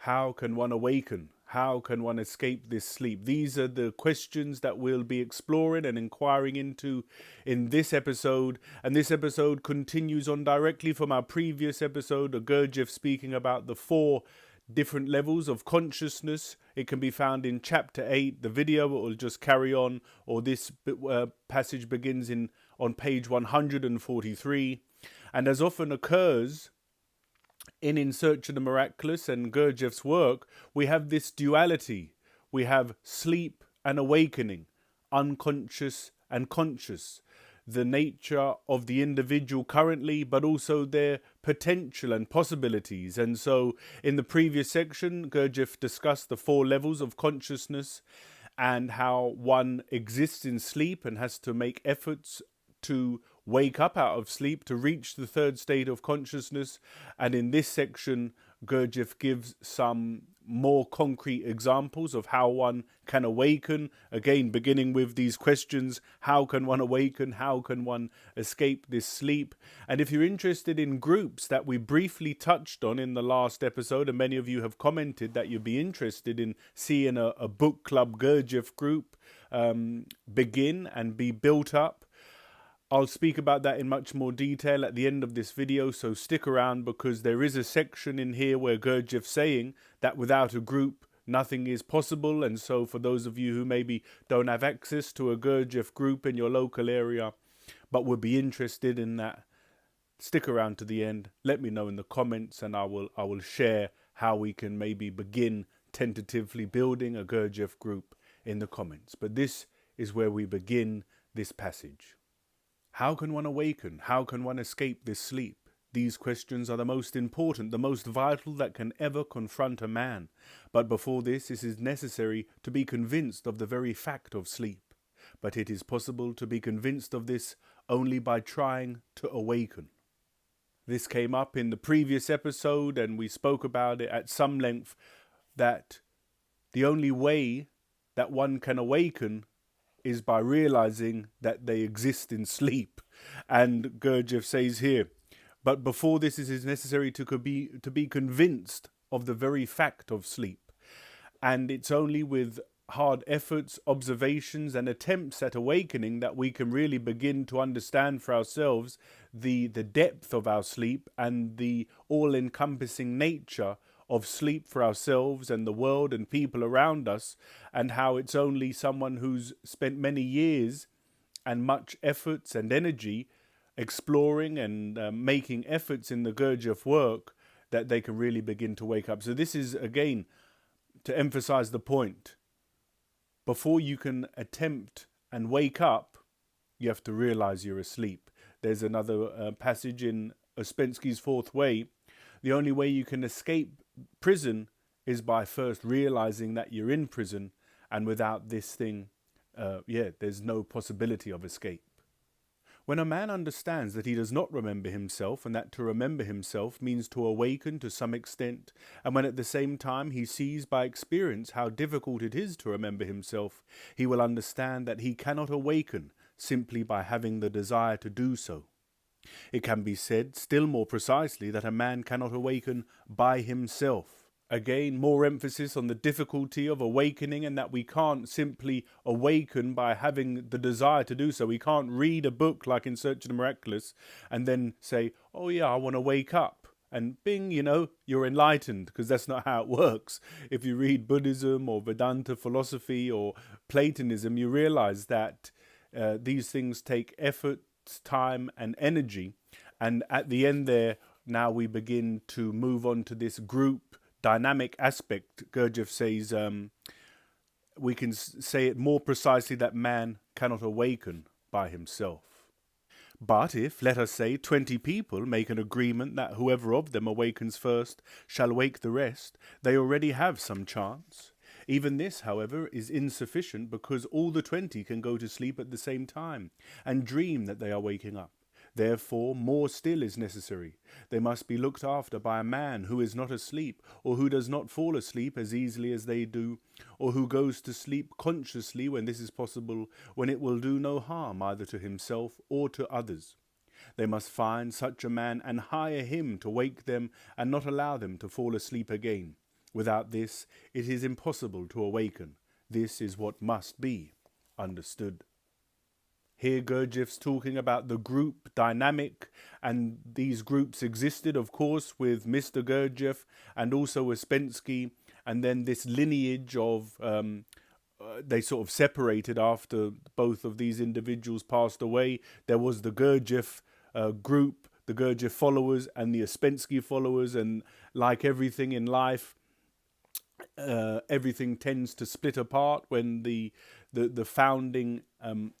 How can one awaken? How can one escape this sleep? These are the questions that we'll be exploring and inquiring into in this episode. And this episode continues on directly from our previous episode of Gurdjieff speaking about the 4 different levels of consciousness. It can be found in chapter 8. The video will just carry on, or this passage begins on page 143. And as often occurs in Search of the Miraculous and Gurdjieff's work, we have this duality. We have sleep and awakening, unconscious and conscious, the nature of the individual currently, but also their potential and possibilities. And so in the previous section, Gurdjieff discussed the 4 levels of consciousness and how one exists in sleep and has to make efforts to wake up out of sleep to reach the 3rd state of consciousness. And in this section, Gurdjieff gives some more concrete examples of how one can awaken, again beginning with these questions: how can one awaken? How can one escape this sleep? And if you're interested in groups that we briefly touched on in the last episode, and many of you have commented that you'd be interested in seeing a book club Gurdjieff group begin and be built up, I'll speak about that in much more detail at the end of this video, so stick around, because there is a section in here where Gurdjieff's saying that without a group nothing is possible. And so for those of you who maybe don't have access to a Gurdjieff group in your local area but would be interested in that, stick around to the end. Let me know in the comments and I will share how we can maybe begin tentatively building a Gurdjieff group in the comments. But this is where we begin this passage. How can one awaken? How can one escape this sleep? These questions are the most important, the most vital that can ever confront a man. But before this, it is necessary to be convinced of the very fact of sleep. But it is possible to be convinced of this only by trying to awaken. This came up in the previous episode, and we spoke about it at some length, that the only way that one can awaken is by realizing that they exist in sleep. And Gurdjieff says here, but before this it is necessary to be convinced of the very fact of sleep. And it's only with hard efforts, observations and attempts at awakening that we can really begin to understand for ourselves the depth of our sleep and the all-encompassing nature of sleep for ourselves and the world and people around us, and how it's only someone who's spent many years and much efforts and energy exploring and making efforts in the Gurdjieff work that they can really begin to wake up. So this is, again, to emphasize the point. Before you can attempt and wake up, you have to realize you're asleep. There's another passage in Ouspensky's 4th Way. The only way you can escape prison is by first realizing that you're in prison, and without this thing, there's no possibility of escape. When a man understands that he does not remember himself, and that to remember himself means to awaken to some extent, and when at the same time he sees by experience how difficult it is to remember himself, he will understand that he cannot awaken simply by having the desire to do so. It can be said still more precisely that a man cannot awaken by himself. Again, more emphasis on the difficulty of awakening, and that we can't simply awaken by having the desire to do so. We can't read a book like In Search of the Miraculous and then say, oh yeah, I want to wake up. And bing, you're enlightened, because that's not how it works. If you read Buddhism or Vedanta philosophy or Platonism, you realize that these things take effort, time and energy. And at the end there, now we begin to move on to this group dynamic aspect. Gurdjieff says we can say it more precisely that man cannot awaken by himself. But if, let us say, 20 people make an agreement that whoever of them awakens first shall wake the rest, they already have some chance. Even this, however, is insufficient, because all the 20 can go to sleep at the same time and dream that they are waking up. Therefore, more still is necessary. They must be looked after by a man who is not asleep, or who does not fall asleep as easily as they do, or who goes to sleep consciously when this is possible, when it will do no harm either to himself or to others. They must find such a man and hire him to wake them and not allow them to fall asleep again. Without this, it is impossible to awaken. This is what must be understood. Here Gurdjieff's talking about the group dynamic, and these groups existed, of course, with Mr. Gurdjieff and also Ouspensky, and then this lineage of they sort of separated after both of these individuals passed away. There was the Gurdjieff group, the Gurdjieff followers, and the Ouspensky followers, and like everything in life, everything tends to split apart when the founding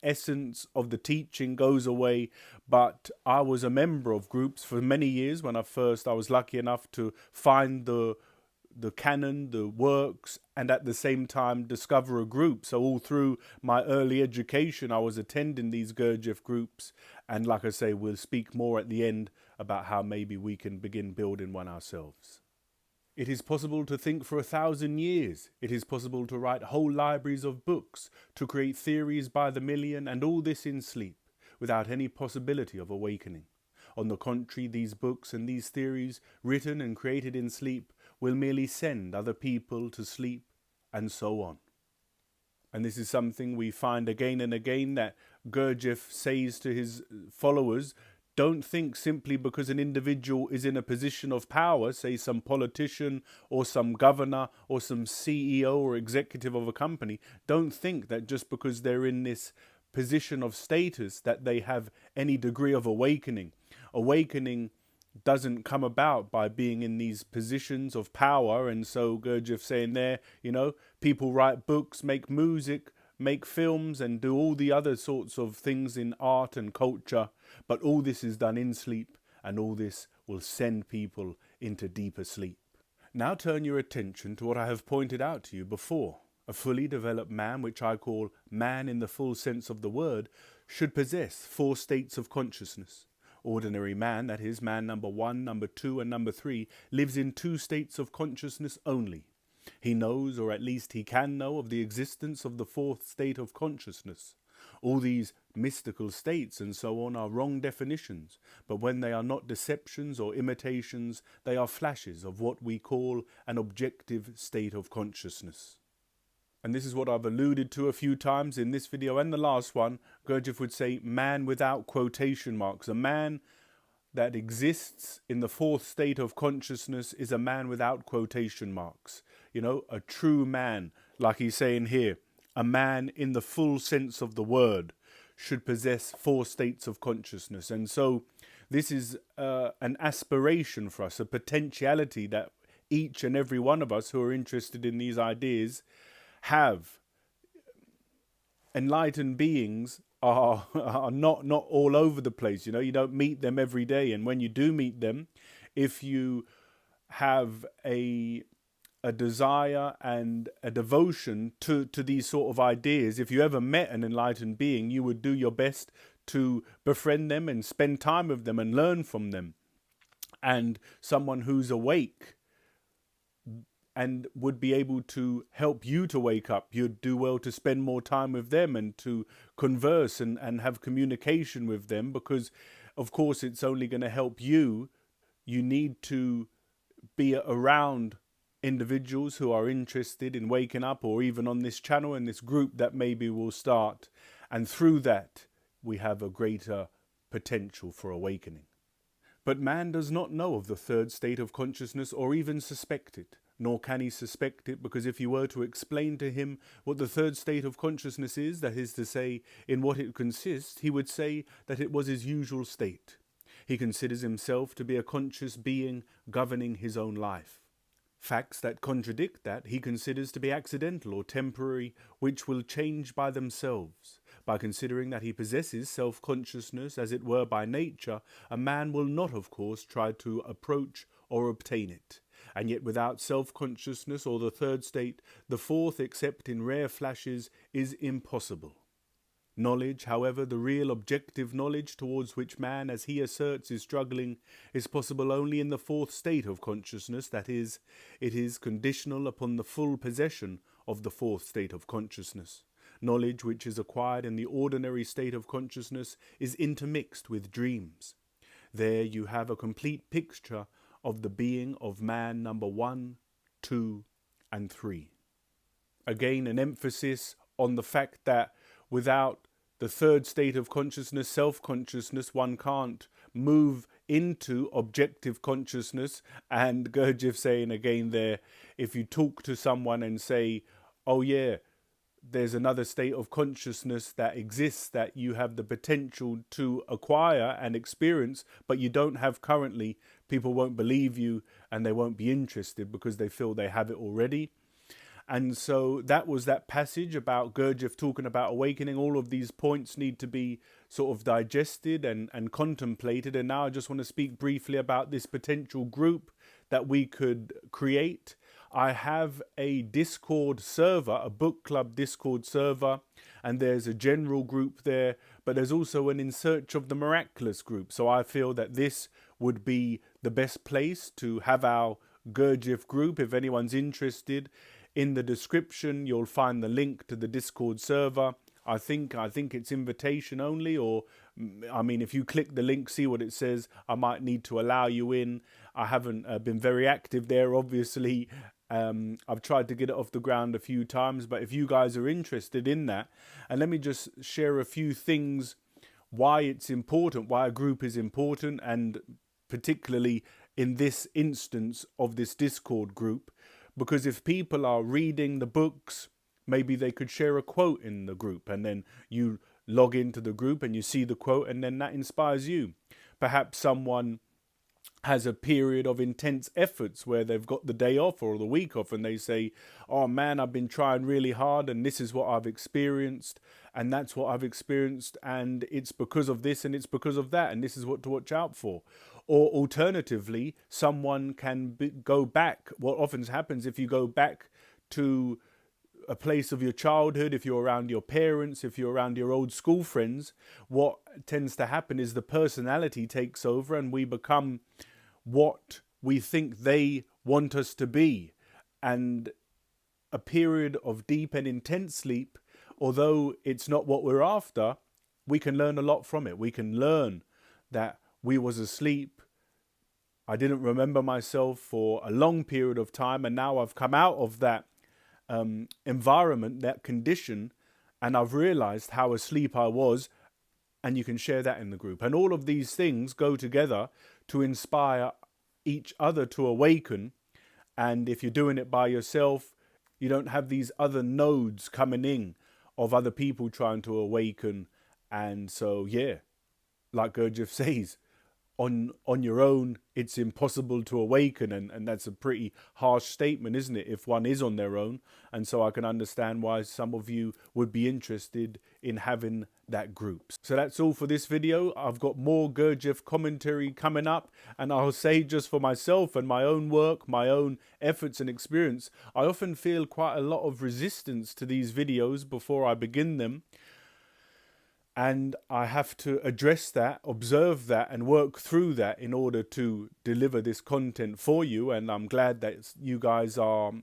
essence of the teaching goes away. But I was a member of groups for many years. When I was lucky enough to find the canon, the works, and at the same time discover a group. So all through my early education, I was attending these Gurdjieff groups. And like I say, we'll speak more at the end about how maybe we can begin building one ourselves. It is possible to think for 1,000 years. It is possible to write whole libraries of books, to create theories by the million, and all this in sleep, without any possibility of awakening. On the contrary, these books and these theories, written and created in sleep, will merely send other people to sleep, and so on. And this is something we find again and again, that Gurdjieff says to his followers: don't think simply because an individual is in a position of power, say some politician or some governor or some CEO or executive of a company, don't think that just because they're in this position of status that they have any degree of awakening. Awakening doesn't come about by being in these positions of power. And so Gurdjieff saying there, people write books, make music, make films, and do all the other sorts of things in art and culture. But all this is done in sleep, and all this will send people into deeper sleep. Now turn your attention to what I have pointed out to you before. A fully developed man, which I call man in the full sense of the word, should possess 4 states of consciousness. Ordinary man, that is, man number 1, number 2, and number 3, lives in 2 states of consciousness only. He knows, or at least he can know, of the existence of the 4th state of consciousness. All these mystical states and so on are wrong definitions, but when they are not deceptions or imitations, they are flashes of what we call an objective state of consciousness. And this is what I've alluded to a few times in this video and the last one. Gurdjieff would say man without quotation marks. A man that exists in the 4th state of consciousness is a man without quotation marks. A true man, like he's saying here, a man in the full sense of the word should possess 4 states of consciousness. And so this is an aspiration for us, a potentiality that each and every one of us who are interested in these ideas have. Enlightened beings are not all over the place. You don't meet them every day. And when you do meet them, if you have a desire and a devotion to these sort of ideas, if you ever met an enlightened being, you would do your best to befriend them and spend time with them and learn from them. And someone who's awake and would be able to help you to wake up, you'd do well to spend more time with them and to converse and have communication with them, because of course it's only going to help you. You need to be around individuals who are interested in waking up, or even on this channel and this group that maybe will start, and through that we have a greater potential for awakening. But man does not know of the 3rd state of consciousness, or even suspect it. Nor can he suspect it, because if you were to explain to him what the 3rd state of consciousness is, that is to say, in what it consists, he would say that it was his usual state. He considers himself to be a conscious being governing his own life. Facts that contradict that he considers to be accidental or temporary, which will change by themselves. By considering that he possesses self-consciousness, as it were by nature, a man will not, of course, try to approach or obtain it. And yet without self-consciousness or the 3rd state, the 4th, except in rare flashes, is impossible. Knowledge, however, the real objective knowledge towards which man, as he asserts, is struggling, is possible only in the 4th state of consciousness. That is, it is conditional upon the full possession of the 4th state of consciousness. Knowledge which is acquired in the ordinary state of consciousness is intermixed with dreams. There you have a complete picture of the being of man number 1, 2, and 3. Again, an emphasis on the fact that without the third state of consciousness, self-consciousness, one can't move into objective consciousness. And Gurdjieff saying again there, if you talk to someone and say, oh yeah, there's another state of consciousness that exists that you have the potential to acquire and experience, but you don't have currently, people won't believe you and they won't be interested because they feel they have it already. And so that was that passage about Gurdjieff talking about awakening. All of these points need to be sort of digested and contemplated. And now I just want to speak briefly about this potential group that we could create. I have a Discord server, a book club Discord server, and there's a general group there, but there's also an In Search of the Miraculous group. So I feel that this would be the best place to have our Gurdjieff group. If anyone's interested, in the description you'll find the link to the Discord server. I think it's invitation only, or I mean, if you click the link, see what it says. I might need to allow you in. I haven't been very active there, obviously. I've tried to get it off the ground a few times, but if you guys are interested in that, and let me just share a few things why it's important, why a group is important, and particularly in this instance of this Discord group, because if people are reading the books, maybe they could share a quote in the group, and then you log into the group and you see the quote, and then that inspires you. Perhaps someone has a period of intense efforts where they've got the day off or the week off, and they say, oh man, I've been trying really hard and this is what I've experienced, and that's what I've experienced, and it's because of this and it's because of that, and this is what to watch out for. Or alternatively, someone can go back. What often happens if you go back to a place of your childhood, if you're around your parents, if you're around your old school friends, what tends to happen is the personality takes over and we become what we think they want us to be. And a period of deep and intense sleep, although it's not what we're after, we can learn a lot from it. We can learn that we was asleep. I didn't remember myself for a long period of time, and now I've come out of that environment, that condition, and I've realized how asleep I was, and you can share that in the group. And all of these things go together to inspire each other to awaken. And if you're doing it by yourself, you don't have these other nodes coming in of other people trying to awaken. And so, yeah, like Gurdjieff says, on your own, it's impossible to awaken. And that's a pretty harsh statement, isn't it, if one is on their own? And so I can understand why some of you would be interested in having that group. So that's all for this video. I've got more Gurdjieff commentary coming up. And I'll say, just for myself and my own work, my own efforts and experience, I often feel quite a lot of resistance to these videos before I begin them. And I have to address that, observe that, and work through that in order to deliver this content for you. And I'm glad that you guys are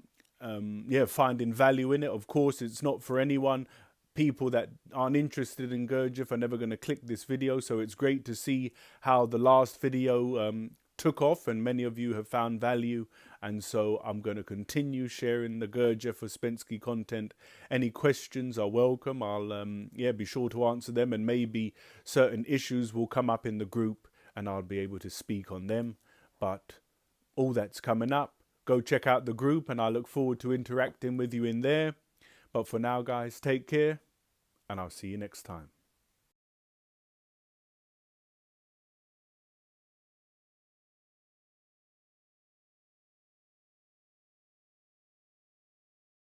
finding value in it. Of course, it's not for anyone. People that aren't interested in Gurdjieff are never going to click this video. So it's great to see how the last video took off, and many of you have found value. And so I'm going to continue sharing the Gurdjieff Ouspensky content. Any questions are welcome. I'll be sure to answer them, and maybe certain issues will come up in the group and I'll be able to speak on them. But all that's coming up, go check out the group, and I look forward to interacting with you in there. But for now, guys, take care, and I'll see you next time.